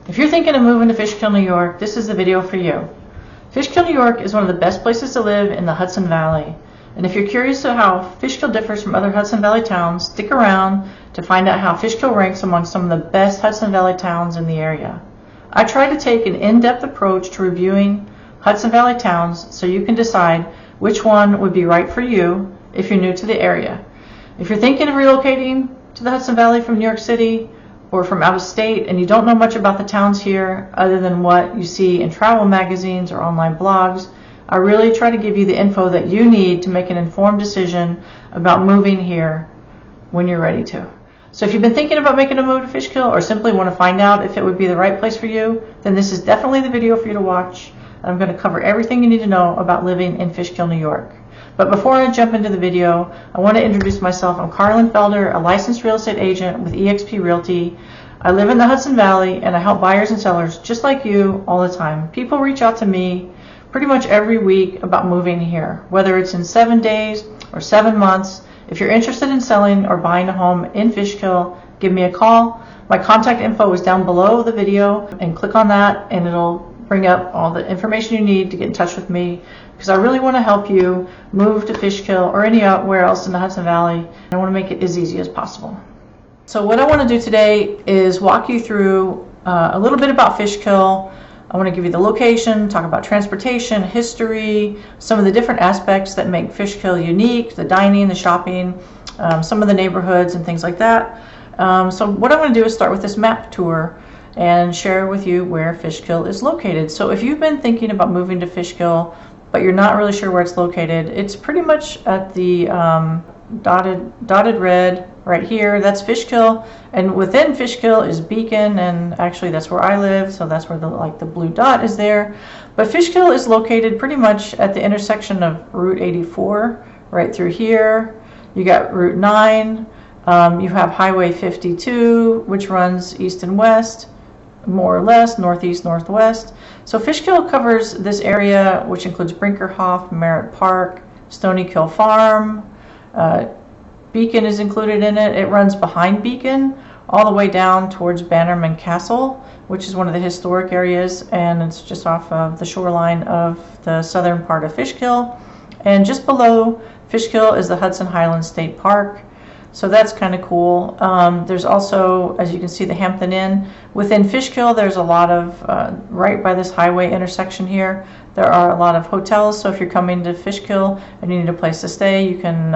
If you're thinking of moving to Fishkill, New York, this is the video for you. Fishkill, New York is one of the best places to live in the Hudson Valley. And if you're curious to how Fishkill differs from other Hudson Valley towns, stick around to find out how Fishkill ranks among some of the best Hudson Valley towns in the area. I try to take an in-depth approach to reviewing Hudson Valley towns so you can decide which one would be right for you if you're new to the area. If you're thinking of relocating to the Hudson Valley from New York City or from out of state and you don't know much about the towns here other than what you see in travel magazines or online blogs, I really try to give you the info that you need to make an informed decision about moving here when you're ready to. So if you've been thinking about making a move to Fishkill or simply want to find out if it would be the right place for you, then this is definitely the video for you to watch. I'm going to cover everything you need to know about living in Fishkill, New York. But before I jump into the video, I want to introduce myself. I'm Carlin Felder, a licensed real estate agent with eXp Realty. I live in the Hudson Valley and I help buyers and sellers just like you all the time. People reach out to me pretty much every week about moving here, whether it's in 7 days or 7 months. If you're interested in selling or buying a home in Fishkill, give me a call. My contact info is down below the video, and click on that and it'll bring up all the information you need to get in touch with me, because I really want to help you move to Fishkill or anywhere else in the Hudson Valley. I want to make it as easy as possible. So what I want to do today is walk you through a little bit about Fishkill. I want to give you the location, talk about transportation, history, some of the different aspects that make Fishkill unique, the dining, the shopping, some of the neighborhoods and things like that. So what I'm going to do is start with this map tour and share with you where Fishkill is located. So if you've been thinking about moving to Fishkill, but you're not really sure where it's located, it's pretty much at the dotted red right here. That's Fishkill, and within Fishkill is Beacon, and actually that's where I live, so that's where the blue dot is there. But Fishkill is located pretty much at the intersection of Route 84 right through here. You got Route 9, you have Highway 52, which runs east and west, more or less northeast, northwest. So Fishkill covers this area, which includes Brinkerhoff, Merritt Park, Stony Kill Farm. Beacon is included in it. It runs behind Beacon all the way down towards Bannerman Castle, which is one of the historic areas, and it's just off of the shoreline of the southern part of Fishkill. And just below Fishkill is the Hudson Highlands State Park. So that's kind of cool. There's also, as you can see, the Hampton Inn. Within Fishkill, there's a lot of, right by this highway intersection here, there are a lot of hotels. So if you're coming to Fishkill and you need a place to stay, you can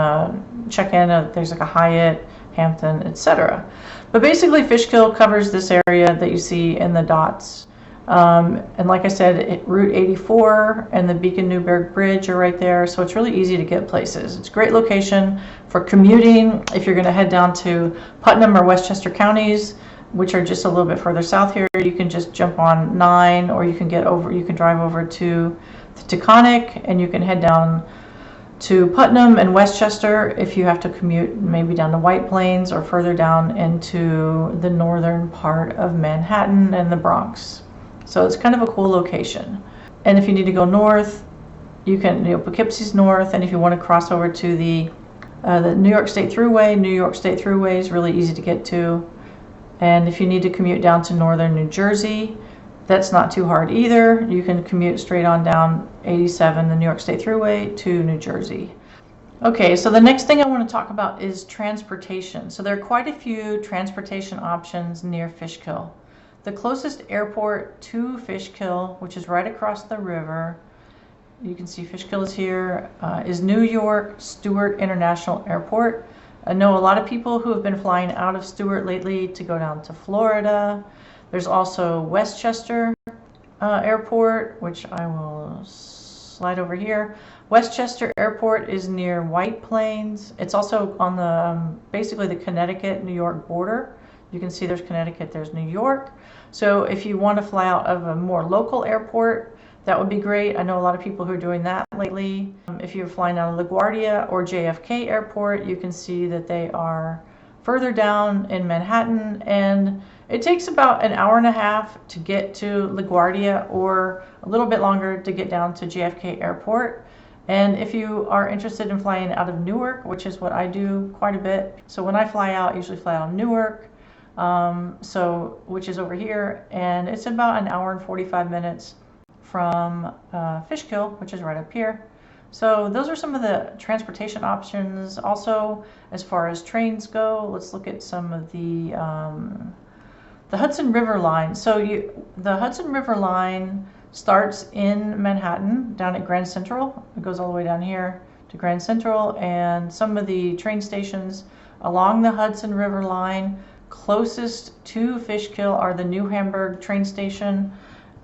check in. There's like a Hyatt, Hampton, etc. But basically, Fishkill covers this area that you see in the dots. And like I said, Route 84 and the Beacon-Newburgh Bridge are right there, so it's really easy to get places. It's a great location for commuting. If you're going to head down to Putnam or Westchester counties, which are just a little bit further south here, you can just jump on 9, or you can drive over to Taconic, and you can head down to Putnam and Westchester if you have to commute maybe down to White Plains or further down into the northern part of Manhattan and the Bronx. So it's kind of a cool location. And if you need to go north, you can, Poughkeepsie's north, and if you want to cross over to the New York State Thruway is really easy to get to. And if you need to commute down to northern New Jersey, that's not too hard either. You can commute straight on down 87, the New York State Thruway, to New Jersey. Okay, so the next thing I want to talk about is transportation. So there are quite a few transportation options near Fishkill. The closest airport to Fishkill, which is right across the river, you can see Fishkill is here, is New York Stewart International Airport. I know a lot of people who have been flying out of Stewart lately to go down to Florida. There's also Westchester Airport, which I will slide over here. Westchester Airport is near White Plains. It's also on the basically the Connecticut-New York border. You can see there's Connecticut, there's New York. So if you want to fly out of a more local airport, that would be great. I know a lot of people who are doing that lately. If you're flying out of LaGuardia or JFK Airport, you can see that they are further down in Manhattan, and it takes about an hour and a half to get to LaGuardia, or a little bit longer to get down to JFK Airport. And if you are interested in flying out of Newark, which is what I do quite a bit, so when I fly out, I usually fly out of Newark, which is over here, and it's about an hour and 45 minutes from Fishkill, which is right up here. So those are some of the transportation options. Also, as far as trains go, let's look at some of the Hudson River line. So the Hudson River line starts in Manhattan, down at Grand Central. It goes all the way down here to Grand Central, and some of the train stations along the Hudson River line closest to Fishkill are the New Hamburg train station.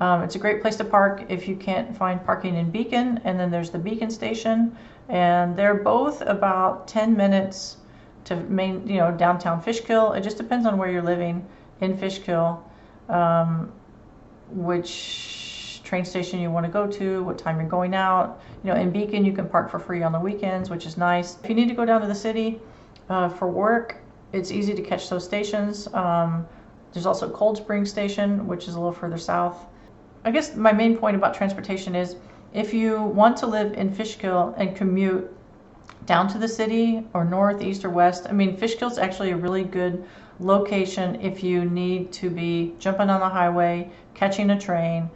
It's a great place to park if you can't find parking in Beacon, and then there's the Beacon station, and they're both about 10 minutes to downtown Fishkill. It just depends on where you're living in Fishkill, which train station you want to go to, what time you're going out. In Beacon you can park for free on the weekends, which is nice. If you need to go down to the city for work, it's easy to catch those stations. There's also Cold Spring Station, which is a little further south. I guess my main point about transportation is if you want to live in Fishkill and commute down to the city or north, east, or west, Fishkill's actually a really good location if you need to be jumping on the highway, catching a train,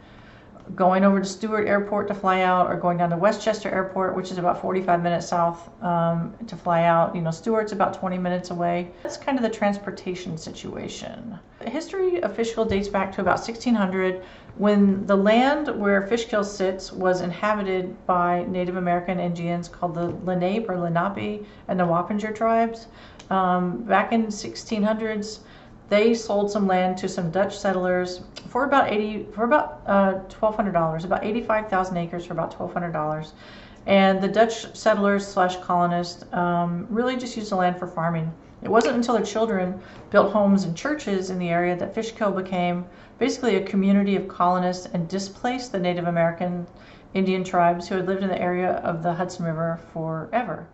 going over to Stewart Airport to fly out, or going down to Westchester Airport, which is about 45 minutes south to fly out. Stewart's about 20 minutes away. That's kind of the transportation situation. The history of Fishkill dates back to about 1600, when the land where Fishkill sits was inhabited by Native American Indians called the Lenape or Lenape and the Wappinger tribes. Back in 1600s, they sold some land to some Dutch settlers for about $1,200, about 85,000 acres for about $1,200. And the Dutch settlers / colonists really just used the land for farming. It wasn't until their children built homes and churches in the area that Fishkill became basically a community of colonists and displaced the Native American Indian tribes who had lived in the area of the Hudson River forever.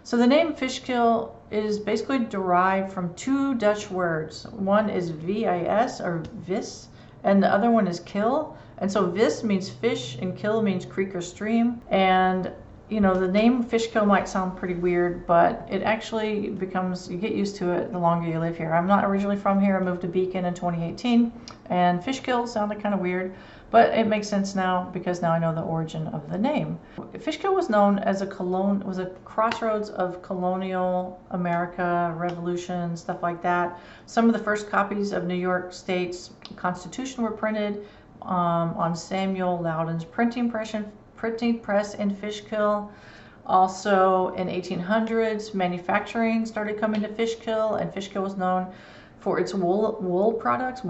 So the name Fishkill is basically derived from two Dutch words. One is vis, or vis, and the other one is kill. And so vis means fish and kill means creek or stream. And the name Fishkill might sound pretty weird, but it actually becomes, you get used to it the longer you live here. I'm not originally from here. I moved to Beacon in 2018, and Fishkill sounded kind of weird, but it makes sense now because now I know the origin of the name. Fishkill was known as a crossroads of colonial America, revolution, stuff like that. Some of the first copies of New York State's Constitution were printed on Samuel Loudon's printing press in Fishkill. Also in 1800s, manufacturing started coming to Fishkill, and Fishkill was known for its woolen products.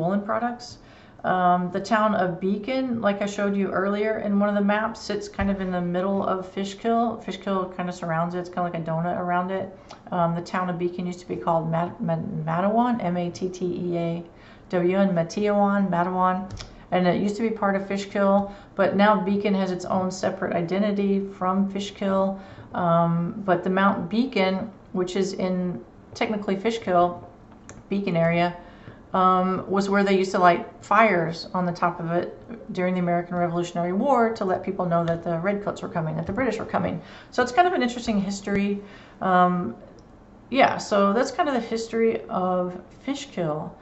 The town of Beacon, like I showed you earlier in one of the maps, sits kind of in the middle of Fishkill. Fishkill kind of surrounds it. It's kind of like a donut around it. The town of Beacon used to be called Matawan, M-A-T-T-E-A-W-N, Matawan. And it used to be part of Fishkill, but now Beacon has its own separate identity from Fishkill. But the Mount Beacon, which is in technically Fishkill, Beacon area, was where they used to light fires on the top of it during the American Revolutionary War to let people know that the Redcoats were coming, that the British were coming. So it's kind of an interesting history. So that's kind of the history of Fishkill.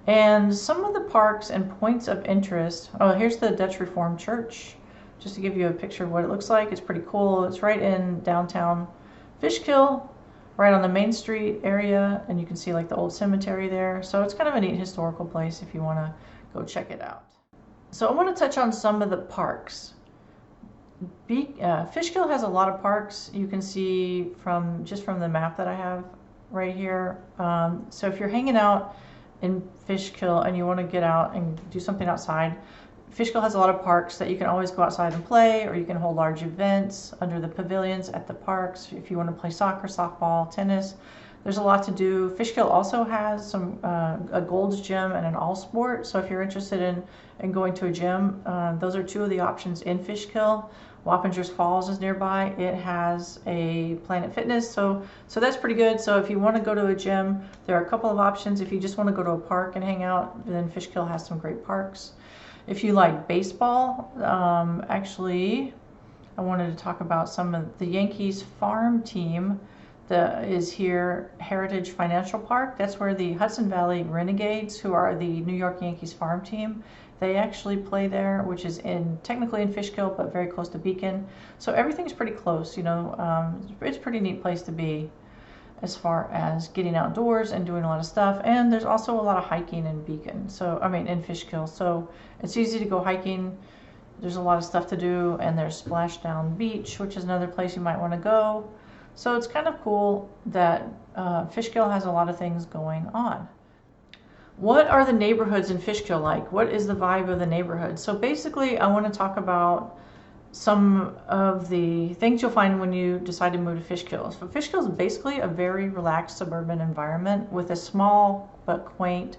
And some of the parks and points of interest. Oh, here's the Dutch Reformed Church, just to give you a picture of what it looks like. It's pretty cool. It's right in downtown Fishkill, right on the Main Street area, and you can see like the old cemetery there. So it's kind of a neat historical place if you want to go check it out. So I want to touch on some of the parks. Fishkill has a lot of parks. You can see from the map that I have right here. So if you're hanging out in Fishkill and you want to get out and do something outside, Fishkill has a lot of parks that you can always go outside and play, or you can hold large events under the pavilions at the parks if you want to play soccer, softball, tennis. There's a lot to do. Fishkill also has a Gold's Gym and an All Sport, so if you're interested in going to a gym, those are two of the options in Fishkill. Wappingers Falls is nearby. It has a Planet Fitness, so that's pretty good. So if you want to go to a gym, there are a couple of options. If you just want to go to a park and hang out, then Fishkill has some great parks. If you like baseball, actually, I wanted to talk about some of the Yankees farm team. is here Heritage Financial Park. That's where the Hudson Valley Renegades, who are the New York Yankees farm team, they actually play there, which is technically in Fishkill, but very close to Beacon. So everything's pretty close, you know. It's a pretty neat place to be as far as getting outdoors and doing a lot of stuff. And there's also a lot of hiking in Beacon. So, I mean, in Fishkill. So it's easy to go hiking. There's a lot of stuff to do, and there's Splashdown Beach, which is another place you might want to go. So it's kind of cool that Fishkill has a lot of things going on. What are the neighborhoods in Fishkill like? What is the vibe of the neighborhood? So basically, I want to talk about some of the things you'll find when you decide to move to Fishkill. So Fishkill is basically a very relaxed suburban environment with a small but quaint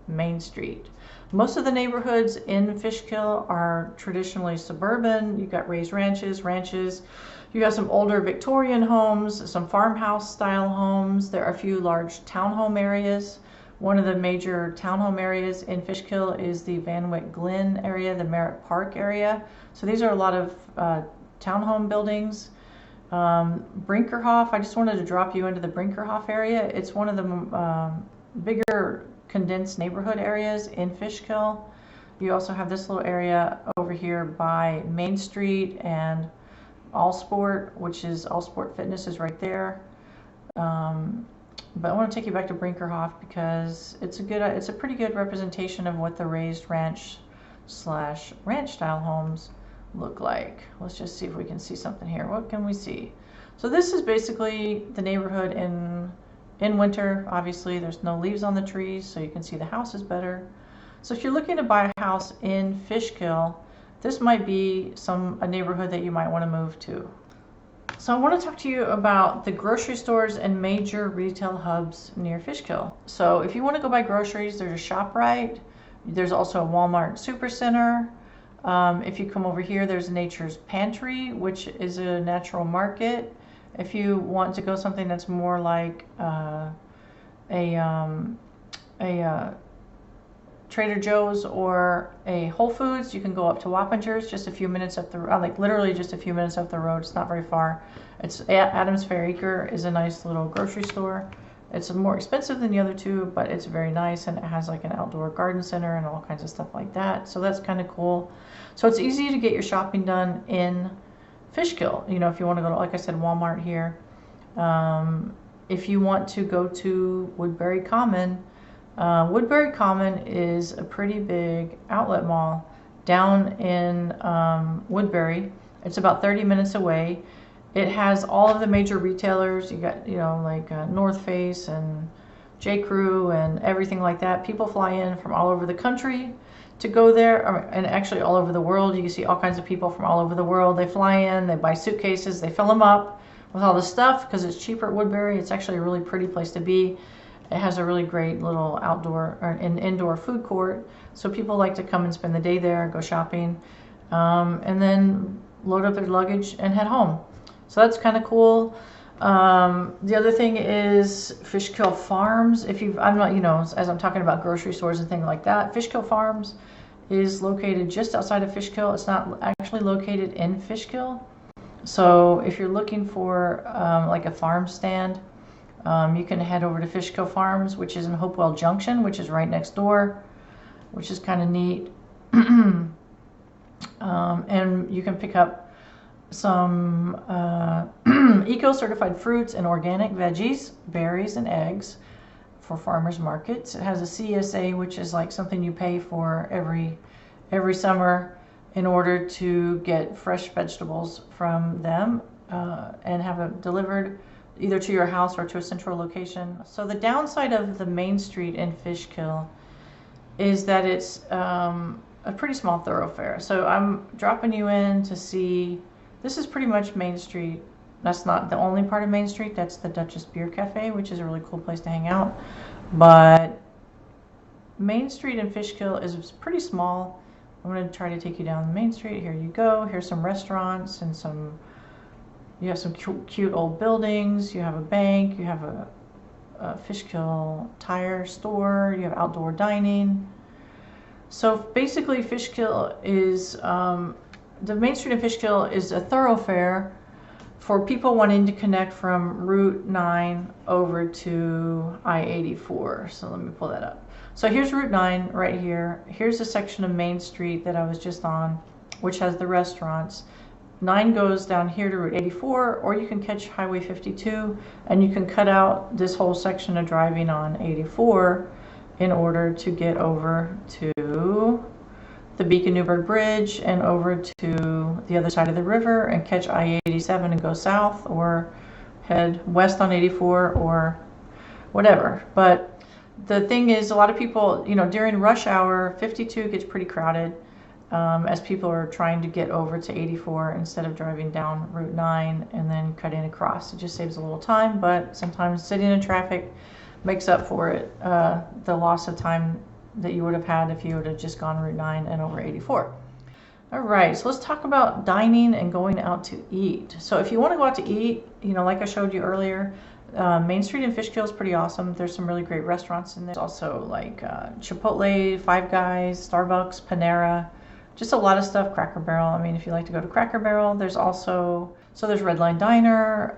main street. Most of the neighborhoods in Fishkill are traditionally suburban. You've got raised ranches. You have some older Victorian homes, some farmhouse style homes. There are a few large townhome areas. One of the major townhome areas in Fishkill is the Van Wyck Glen area, the Merritt Park area. So these are a lot of townhome buildings. Brinkerhoff, I just wanted to drop you into the Brinkerhoff area. It's one of the bigger condensed neighborhood areas in Fishkill. You also have this little area over here by Main Street and All Sport, which is All Sport Fitness is right there. But I want to take you back to Brinkerhoff because it's a pretty good representation of what the raised ranch / ranch style homes look like. Let's just see if we can see something here. What can we see? So this is basically the neighborhood in winter. Obviously there's no leaves on the trees, so you can see the houses better. So if you're looking to buy a house in Fishkill, this might be a neighborhood that you might want to move to. So I want to talk to you about the grocery stores and major retail hubs near Fishkill. So if you want to go buy groceries, there's a ShopRite. There's also a Walmart Supercenter. If you come over here, there's Nature's Pantry, which is a natural market. If you want to go something that's more like Trader Joe's or a Whole Foods, you can go up to Wappingers, just a few minutes up the road, like literally just a few minutes up the road. It's not very far. It's Adams Fair Acre is a nice little grocery store. It's more expensive than the other two, but it's very nice, and it has like an outdoor garden center and all kinds of stuff like that. So that's kind of cool. So it's easy to get your shopping done in Fishkill. You know, if you want to go to, like I said, Walmart here. If you want to go to Woodbury Common, Woodbury Common is a pretty big outlet mall down in Woodbury. It's about 30 minutes away. It has all of the major retailers. You got, you know, like North Face and J. Crew and everything like that. People fly in from all over the country to go there, and actually all over the world. You can see all kinds of people from all over the world. They fly in, they buy suitcases, they fill them up with all this stuff because it's cheaper at Woodbury. It's actually a really pretty place to be. It has a really great little outdoor or an indoor food court, so people like to come and spend the day there, go shopping, and then load up their luggage and head home. So that's kind of cool. The other thing is Fishkill Farms. I'm not, you know, as I'm talking about grocery stores and things like that, Fishkill Farms is located just outside of Fishkill. It's not actually located in Fishkill. So if you're looking for like a farm stand, you can head over to Fishkill Farms, which is in Hopewell Junction, which is right next door, which is kind of neat. And you can pick up some eco-certified fruits and organic veggies, berries, and eggs for farmers markets. It has a CSA, which is like something you pay for every summer in order to get fresh vegetables from them and have it delivered either to your house or to a central location. So the downside of the main street in Fishkill is that it's a pretty small thoroughfare. So I'm dropping you in to see, this is pretty much Main Street. That's not the only part of Main Street. That's the Duchess Beer Cafe, which is a really cool place to hang out. But Main Street in Fishkill is pretty small. I'm going to try to take you down Main Street. Here you go. Here's some restaurants and you have some cute old buildings. You have a bank. You have a Fishkill tire store. You have outdoor dining. So basically Fishkill is, the Main Street in Fishkill is a thoroughfare for people wanting to connect from Route 9 over to I-84. So let me pull that up. So here's Route 9 right here. Here's a section of Main Street that I was just on, which has the restaurants. 9 goes down here to Route 84, or you can catch Highway 52, and you can cut out this whole section of driving on 84 in order to get over to the Beacon-Newburgh Bridge and over to the other side of the river and catch I-87 and go south, or head west on 84 or whatever. But the thing is, a lot of people, you know, during rush hour, 52 gets pretty crowded as people are trying to get over to 84 instead of driving down Route 9 and then cutting across. It just saves a little time, but sometimes sitting in traffic makes up for it, the loss of time that you would have had if you would have just gone Route 9 and over 84. All right, so let's talk about dining and going out to eat. So if you want to go out to eat, you know, like I showed you earlier, Main Street in Fishkill is pretty awesome. There's some really great restaurants in there. There's also like Chipotle, Five Guys, Starbucks, Panera, just a lot of stuff. Cracker Barrel. I mean, if you like to go to Cracker Barrel, there's also, so there's Red Line Diner.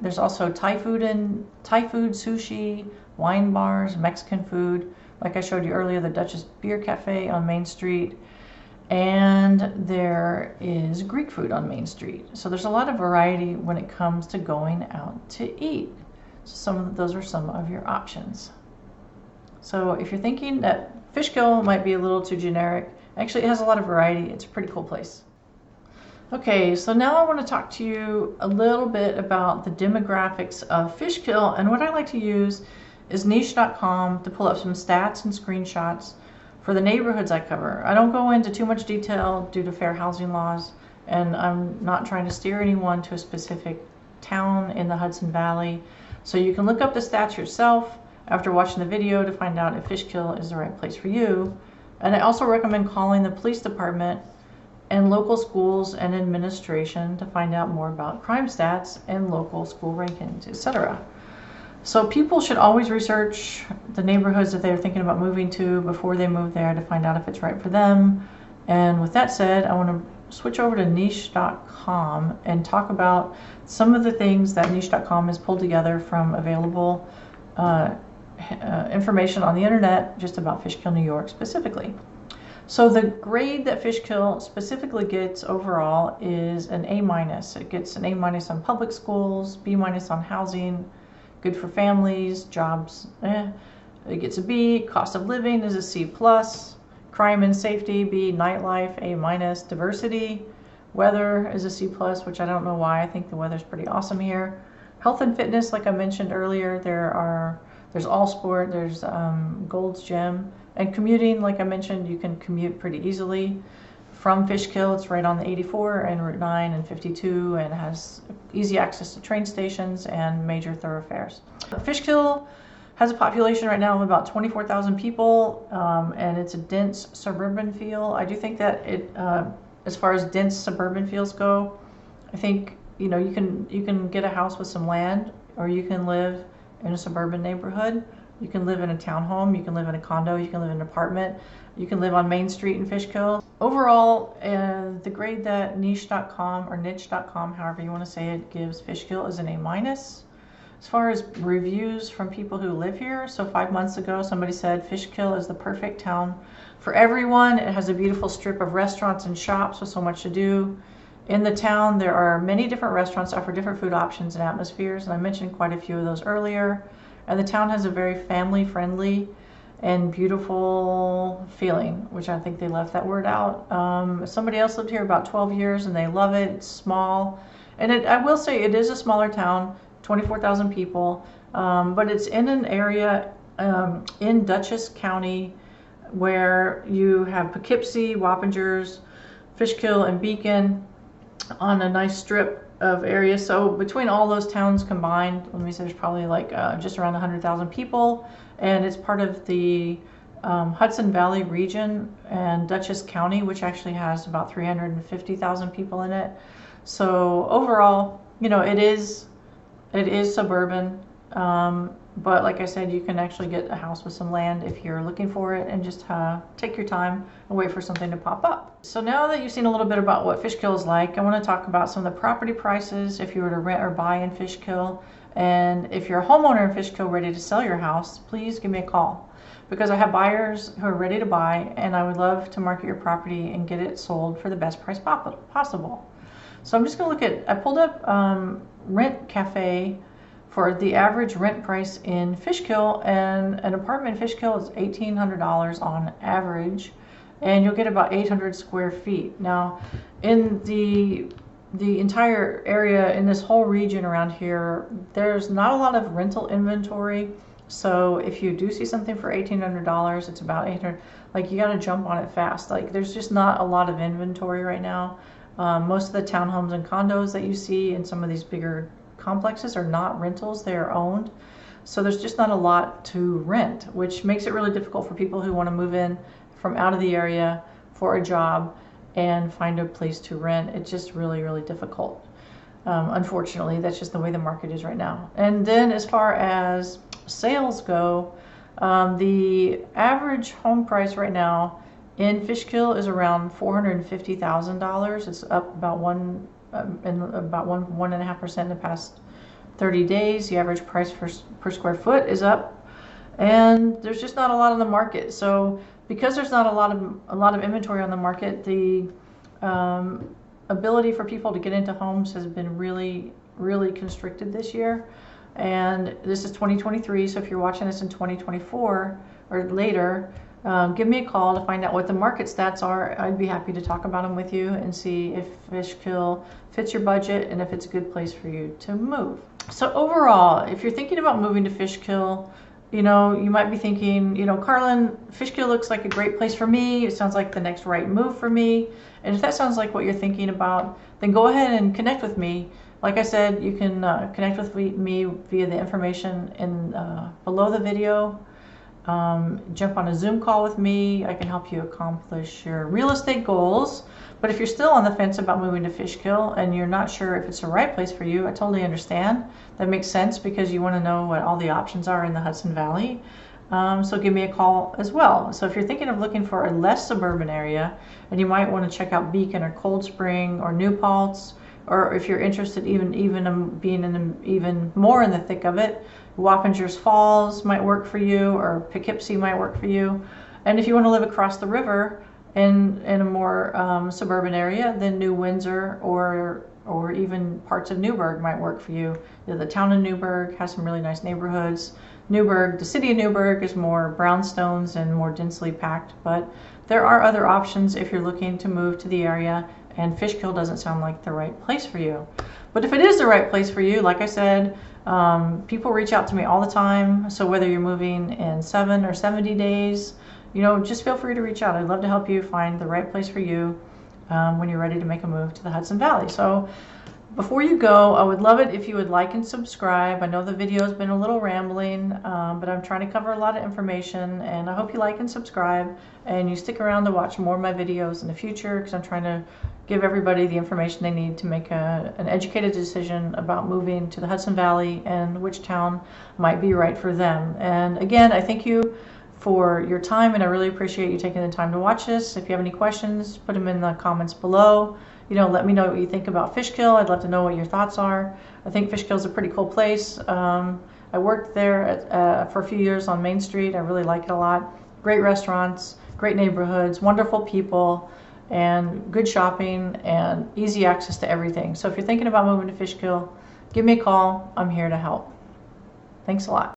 There's also Thai food, sushi, wine bars, Mexican food. Like I showed you earlier, the Dutchess Beer Cafe on Main Street. And there is Greek food on Main Street. So there's a lot of variety when it comes to going out to eat. So those are some of your options. So if you're thinking that Fishkill might be a little too generic, actually it has a lot of variety. It's a pretty cool place. Okay, so now I want to talk to you a little bit about the demographics of Fishkill, and what I like to use is niche.com to pull up some stats and screenshots for the neighborhoods I cover. I don't go into too much detail due to fair housing laws, and I'm not trying to steer anyone to a specific town in the Hudson Valley. So you can look up the stats yourself after watching the video to find out if Fishkill is the right place for you. And I also recommend calling the police department and local schools and administration to find out more about crime stats and local school rankings, etc. So people should always research the neighborhoods that they're thinking about moving to before they move there to find out if it's right for them. And with that said, I want to switch over to niche.com and talk about some of the things that niche.com has pulled together from available information on the internet just about Fishkill, New York specifically. So the grade that Fishkill specifically gets overall is an A-. It gets an A- on public schools, B- on housing, good for families, jobs, It gets a B. Cost of living is a C+. Crime and safety, B. Nightlife, A-. Diversity, weather is a C+, which I don't know why. I think the weather's pretty awesome here. Health and fitness, like I mentioned earlier, there's All Sport, there's Gold's Gym. And commuting, like I mentioned, you can commute pretty easily. From Fishkill, it's right on the 84 and Route 9 and 52, and has easy access to train stations and major thoroughfares. Fishkill has a population right now of about 24,000 people, and it's a dense suburban feel. I do think that it, as far as dense suburban feels go, I think, you know, you can get a house with some land, or you can live in a suburban neighborhood. You can live in a townhome, you can live in a condo, you can live in an apartment, you can live on Main Street in Fishkill. Overall, the grade that niche.com or niche.com, however you want to say it, gives Fishkill is an A-. As far as reviews from people who live here, so 5 months ago somebody said Fishkill is the perfect town for everyone. It has a beautiful strip of restaurants and shops with so much to do. In the town there are many different restaurants that offer different food options and atmospheres, and I mentioned quite a few of those earlier. And the town has a very family-friendly and beautiful feeling, which I think they left that word out. Somebody else lived here about 12 years and they love it. It's small. And I will say it is a smaller town, 24,000 people, but it's in an area in Dutchess County where you have Poughkeepsie, Wappingers, Fishkill, and Beacon on a nice strip of areas. So between all those towns combined, let me say there's probably like just around 100,000 people, and it's part of the Hudson Valley region and Dutchess County, which actually has about 350,000 people in it. So overall, you know, it is suburban. But like I said, you can actually get a house with some land if you're looking for it, and just take your time and wait for something to pop up. So now that you've seen a little bit about what Fishkill is like, I want to talk about some of the property prices if you were to rent or buy in Fishkill. And if you're a homeowner in Fishkill ready to sell your house, please give me a call, because I have buyers who are ready to buy, and I would love to market your property and get it sold for the best price possible. So I'm just going to look at, I pulled up Rent Cafe for the average rent price in Fishkill, and an apartment in Fishkill is $1,800 on average, and you'll get about 800 square feet. Now, in the entire area, in this whole region around here, there's not a lot of rental inventory. So if you do see something for $1,800, it's about 800. Like, you got to jump on it fast. Like, there's just not a lot of inventory right now. Most of the townhomes and condos that you see in some of these bigger complexes are not rentals, they are owned. So there's just not a lot to rent, which makes it really difficult for people who want to move in from out of the area for a job and find a place to rent. It's just really, really difficult. Unfortunately, that's just the way the market is right now. And then as far as sales go, the average home price right now in Fishkill is around $450,000. It's up about 1.5% in the past 30 days. The average price per square foot is up, and there's just not a lot on the market. So because there's not a lot of inventory on the market, the ability for people to get into homes has been really, really constricted this year. And this is 2023, so if you're watching this in 2024 or later, give me a call to find out what the market stats are. I'd be happy to talk about them with you and see if Fishkill fits your budget and if it's a good place for you to move. So overall, if you're thinking about moving to Fishkill, you might be thinking, Carlin, Fishkill looks like a great place for me. It sounds like the next right move for me. And if that sounds like what you're thinking about, then go ahead and connect with me. Like I said, you can connect with me via the information below the video. Jump on a Zoom call with me. I can help you accomplish your real estate goals. But if you're still on the fence about moving to Fishkill and you're not sure if it's the right place for you, I totally understand. That makes sense because you want to know what all the options are in the Hudson Valley. So give me a call as well. So if you're thinking of looking for a less suburban area, and you might want to check out Beacon or Cold Spring or New Paltz, or if you're interested even being even more in the thick of it, Wappingers Falls might work for you, or Poughkeepsie might work for you. And if you want to live across the river in a more suburban area, then New Windsor or even parts of Newburgh might work for you. The town of Newburgh has some really nice neighborhoods. The city of Newburgh is more brownstones and more densely packed, but there are other options if you're looking to move to the area, and Fishkill doesn't sound like the right place for you. But if it is the right place for you, like I said, people reach out to me all the time. So whether you're moving in 7 or 70 days, just feel free to reach out. I'd love to help you find the right place for you when you're ready to make a move to the Hudson Valley. So before you go, I would love it if you would like and subscribe. I know the video has been a little rambling, but I'm trying to cover a lot of information, and I hope you like and subscribe and you stick around to watch more of my videos in the future, because I'm trying to give everybody the information they need to make an educated decision about moving to the Hudson Valley and which town might be right for them. And again, I thank you for your time, and I really appreciate you taking the time to watch this. If you have any questions, put them in the comments below. Let me know what you think about Fishkill. I'd love to know what your thoughts are. I think Fishkill is a pretty cool place. I worked there for a few years on Main Street. I really like it a lot. Great restaurants, great neighborhoods, wonderful people, and good shopping and easy access to everything. So if you're thinking about moving to Fishkill, give me a call. I'm here to help. Thanks a lot.